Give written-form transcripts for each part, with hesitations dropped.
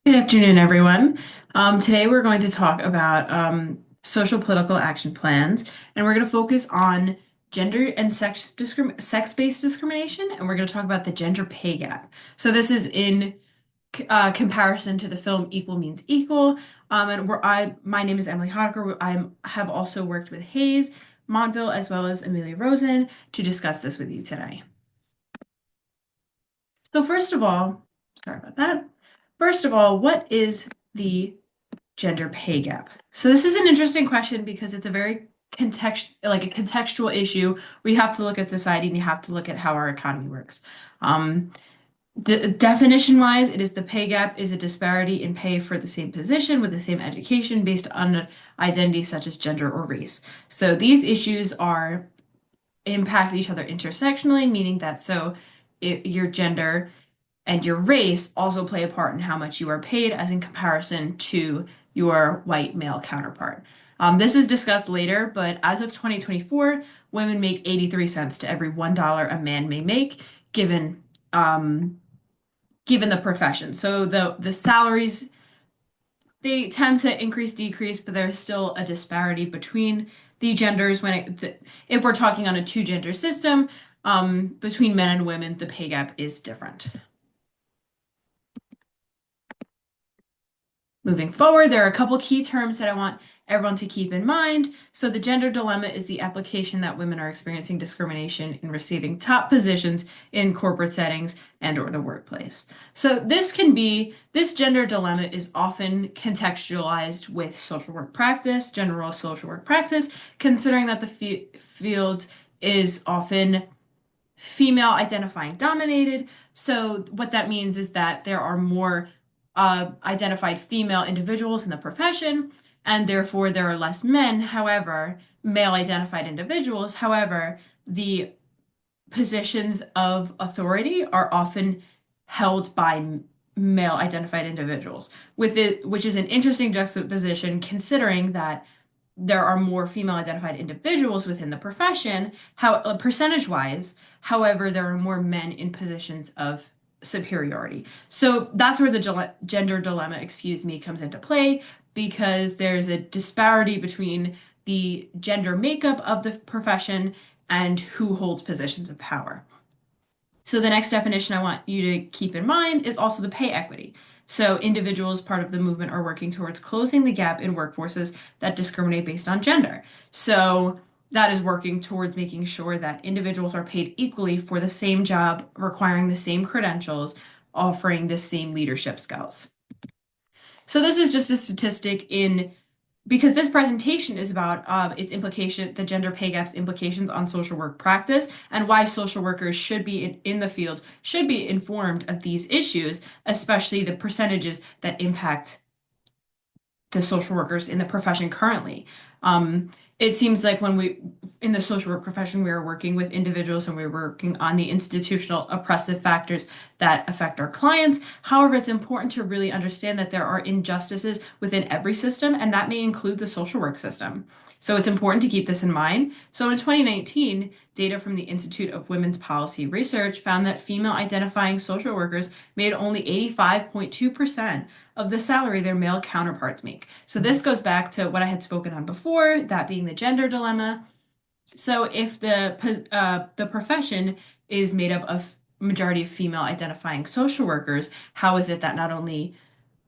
Good afternoon, everyone. Today we're going to talk about social political action plans, and we're going to focus on gender and sex-based discrimination, and we're going to talk about the gender pay gap. So this is in comparison to the film Equal Means Equal. My name is Emily Hocker. I have also worked with Hayes, Montville, as well as Amelia Rosen to discuss this with you today. So first of all, sorry about that. First of all, what is the gender pay gap? So this is an interesting question because it's a very contextual issue where you have to look at society and you have to look at how our economy works. Um, the definition wise, it is the pay gap is a disparity in pay for the same position with the same education based on identities such as gender or race. So these issues are impact each other intersectionally, meaning that your gender and your race also play a part in how much you are paid as in comparison to your white male counterpart. This is discussed later, but as of 2024, women make 83 cents to every $1 a man may make, um, given the profession. So the salaries they tend to increase, decrease, but there's still a disparity between the genders if we're talking on a two-gender system, between men and women, the pay gap is different. Moving forward, there are a couple key terms that I want everyone to keep in mind. So the gender dilemma is the application that women are experiencing discrimination in receiving top positions in corporate settings and or the workplace. So this gender dilemma is often contextualized with social work practice, general social work practice, considering that the field is often female identifying dominated. So what that means is that there are more identified female individuals in the profession, and therefore there are less men, however, male identified individuals. However, the positions of authority are often held by male identified individuals, which is an interesting juxtaposition considering that there are more female identified individuals within the profession, percentage wise. However, there are more men in positions of superiority. So that's where the gender dilemma, comes into play because there's a disparity between the gender makeup of the profession and who holds positions of power. So the next definition I want you to keep in mind is also the pay equity. So individuals part of the movement are working towards closing the gap in workforces that discriminate based on gender. So that is working towards making sure that individuals are paid equally for the same job, requiring the same credentials, offering the same leadership skills. So this is just a statistic because this presentation is about the gender pay gap's implications on social work practice and why social workers should be in the field, should be informed of these issues, especially the percentages that impact the social workers in the profession currently. It seems like in the social work profession, we are working with individuals and we're working on the institutional oppressive factors that affect our clients. However, it's important to really understand that there are injustices within every system, and that may include the social work system. So it's important to keep this in mind. So in 2019, data from the Institute of Women's Policy Research found that female identifying social workers made only 85.2% of the salary their male counterparts make. So this goes back to what I had spoken on before, that being the gender dilemma. So if the profession is made up of majority of female identifying social workers, how is it that not only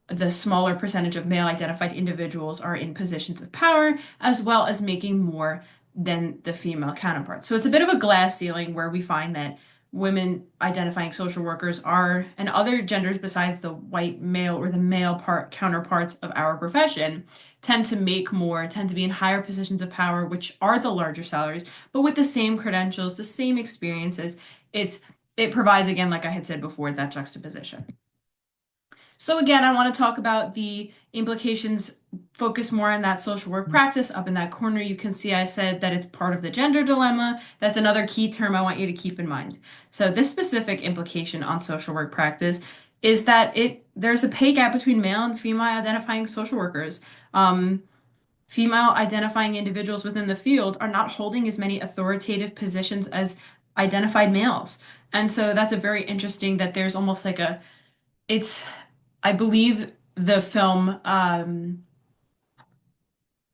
the smaller percentage of male identified individuals are in positions of power, as well as making more than the female counterparts? So it's a bit of a glass ceiling where we find that women identifying social workers and other genders besides the white male or the counterparts of our profession, tend to make more, tend to be in higher positions of power, which are the larger salaries, but with the same credentials, the same experiences. It provides, again, like I had said before, that juxtaposition. So again, I want to talk about the implications, focus more on that social work practice. Up in that corner, you can see I said that it's part of the gender dilemma. That's another key term I want you to keep in mind. So this specific implication on social work practice is that there's a pay gap between male and female identifying social workers. Female identifying individuals within the field are not holding as many authoritative positions as identified males. And so that's a very interesting that there's almost like it's, I believe the film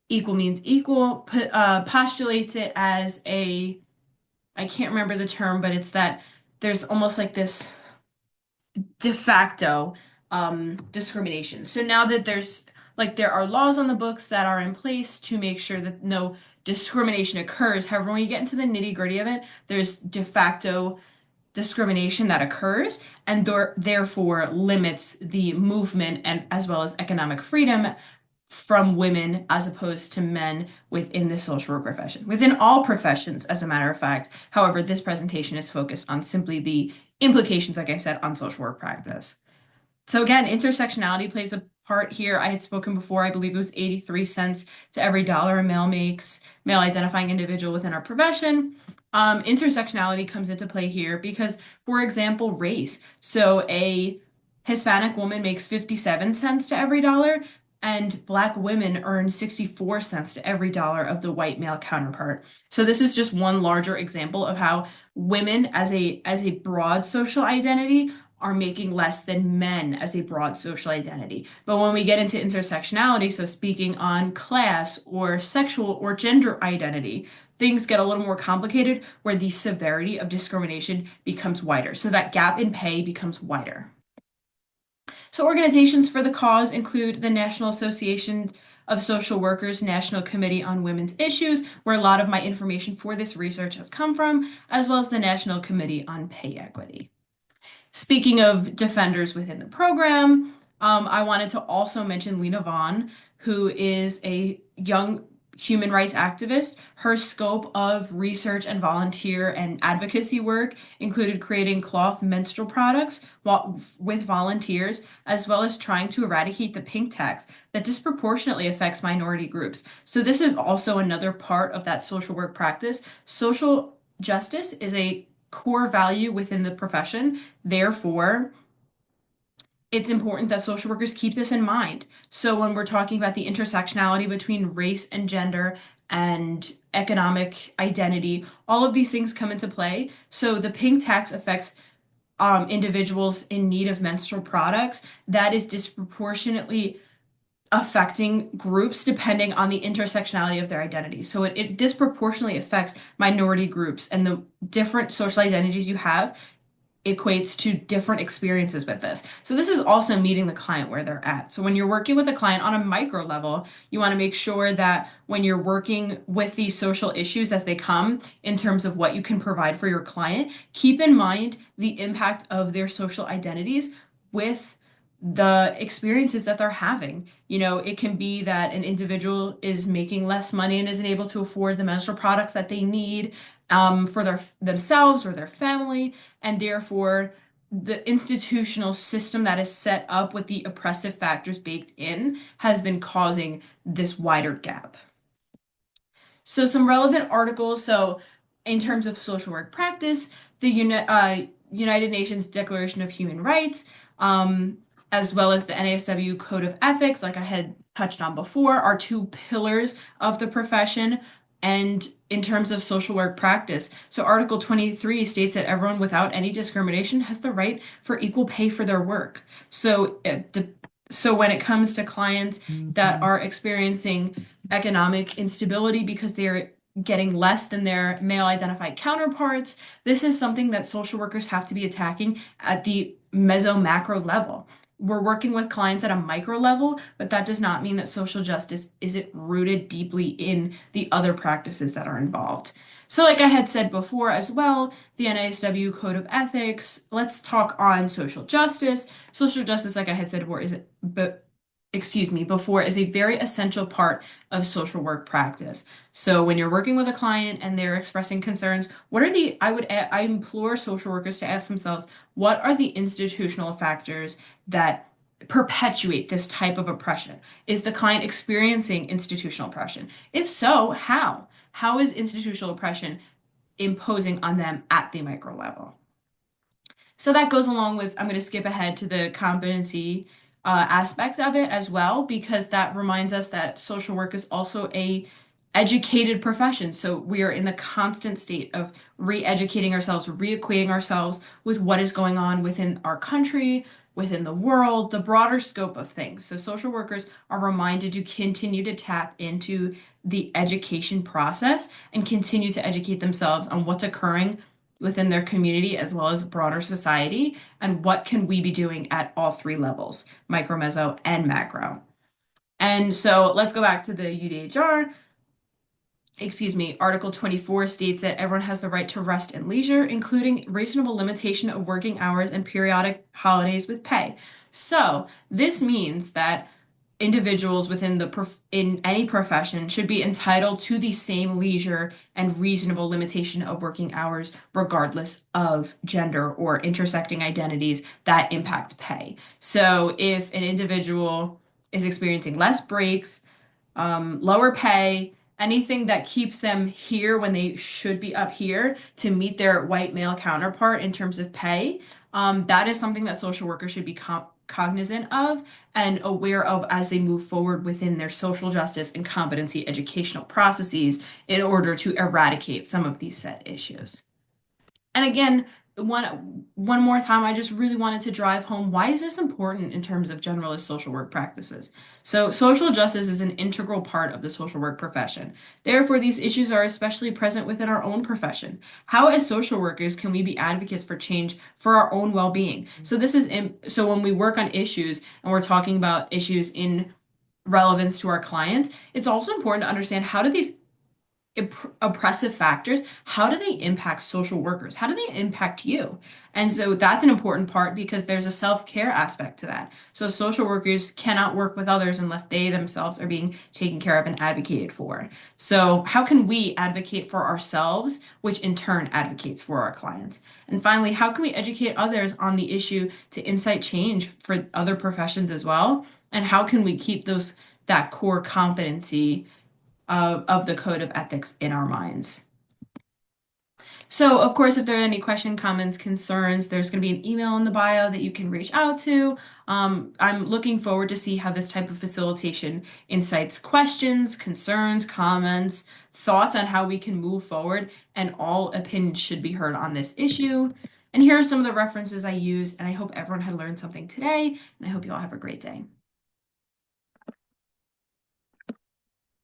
Equal Means Equal postulates it as a, I can't remember the term, but it's that there's almost like this de facto discrimination. So now that there are laws on the books that are in place to make sure that no discrimination occurs. However, when you get into the nitty-gritty of it, there's de facto discrimination that occurs and therefore limits the movement and as well as economic freedom from women as opposed to men within the social work profession. Within all professions, as a matter of fact. However, this presentation is focused on simply the implications, like I said, on social work practice. So again, intersectionality plays a part here. I had spoken before, I believe it was 83 cents to every dollar a male makes, male identifying individual within our profession. Intersectionality comes into play here because, for example, race. So a Hispanic woman makes 57 cents to every dollar, and Black women earn 64 cents to every dollar of the white male counterpart. So this is just one larger example of how women as a broad social identity are making less than men as a broad social identity. But when we get into intersectionality, so speaking on class or sexual or gender identity, things get a little more complicated where the severity of discrimination becomes wider. So that gap in pay becomes wider. So organizations for the cause include the National Association of Social Workers National Committee on Women's Issues, where a lot of my information for this research has come from, as well as the National Committee on Pay Equity. Speaking of defenders within the program, I wanted to also mention Lena Vaughn, who is a young human rights activist. Her scope of research and volunteer and advocacy work included creating cloth menstrual products with volunteers, as well as trying to eradicate the pink tax that disproportionately affects minority groups. So this is also another part of that social work practice. Social justice is a core value within the profession. Therefore, it's important that social workers keep this in mind. So when we're talking about the intersectionality between race and gender and economic identity, all of these things come into play. So the pink tax affects individuals in need of menstrual products. That is disproportionately affecting groups depending on the intersectionality of their identity. So it disproportionately affects minority groups, and the different social identities you have equates to different experiences with this. So this is also meeting the client where they're at. So when you're working with a client on a micro level, you want to make sure that when you're working with these social issues as they come in terms of what you can provide for your client, keep in mind the impact of their social identities with the experiences that they're having. You know, it can be that an individual is making less money and isn't able to afford the menstrual products that they need for themselves or their family, and therefore the institutional system that is set up with the oppressive factors baked in has been causing this wider gap. So some relevant articles. So in terms of social work practice, the United Nations Declaration of Human Rights, as well as the NASW Code of Ethics, like I had touched on before, are two pillars of the profession. And in terms of social work practice, so Article 23 states that everyone without any discrimination has the right for equal pay for their work. So, so when it comes to clients that are experiencing economic instability because they're getting less than their male identified counterparts, this is something that social workers have to be attacking at the meso-macro level. We're working with clients at a micro level, but that does not mean that social justice isn't rooted deeply in the other practices that are involved. So like I had said before as well, the NASW Code of Ethics, let's talk on social justice. Social justice, like I had said before, is a very essential part of social work practice. So when you're working with a client and they're expressing concerns, I implore social workers to ask themselves, what are the institutional factors that perpetuate this type of oppression? Is the client experiencing institutional oppression? If so, how? How is institutional oppression imposing on them at the micro level? So that goes along with, I'm going to skip ahead to the competency aspect of it as well, because that reminds us that social work is also a educated profession. So we are in the constant state of re-educating ourselves, reacquainting ourselves with what is going on within our country, within the world, the broader scope of things. So social workers are reminded to continue to tap into the education process and continue to educate themselves on what's occurring within their community as well as broader society, and what can we be doing at all three levels, micro, meso, and macro. And so let's go back to the UDHR. Article 24 states that everyone has the right to rest and leisure, including reasonable limitation of working hours and periodic holidays with pay. So this means that individuals within in any profession should be entitled to the same leisure and reasonable limitation of working hours, regardless of gender or intersecting identities that impact pay. So if an individual is experiencing less breaks, lower pay, anything that keeps them here when they should be up here to meet their white male counterpart in terms of pay, that is something that social workers should be cognizant of and aware of as they move forward within their social justice and competency educational processes in order to eradicate some of these set issues. And again, one more time, I just really wanted to drive home why is this important in terms of generalist social work practices? So, social justice is an integral part of the social work profession. Therefore, these issues are especially present within our own profession. How, as social workers, can we be advocates for change for our own well-being? So, so when we work on issues and we're talking about issues in relevance to our clients, it's also important to understand how do these oppressive factors, how do they impact social workers? How do they impact you? And so that's an important part because there's a self-care aspect to that. So social workers cannot work with others unless they themselves are being taken care of and advocated for. So how can we advocate for ourselves, which in turn advocates for our clients? And finally, how can we educate others on the issue to incite change for other professions as well? And how can we keep that core competency of the code of ethics in our minds? So, of course, if there are any questions, comments, concerns, there's going to be an email in the bio that you can reach out to. I'm looking forward to see how this type of facilitation incites questions, concerns, comments, thoughts on how we can move forward, and all opinions should be heard on this issue. And here are some of the references I use, and I hope everyone had learned something today, and I hope you all have a great day.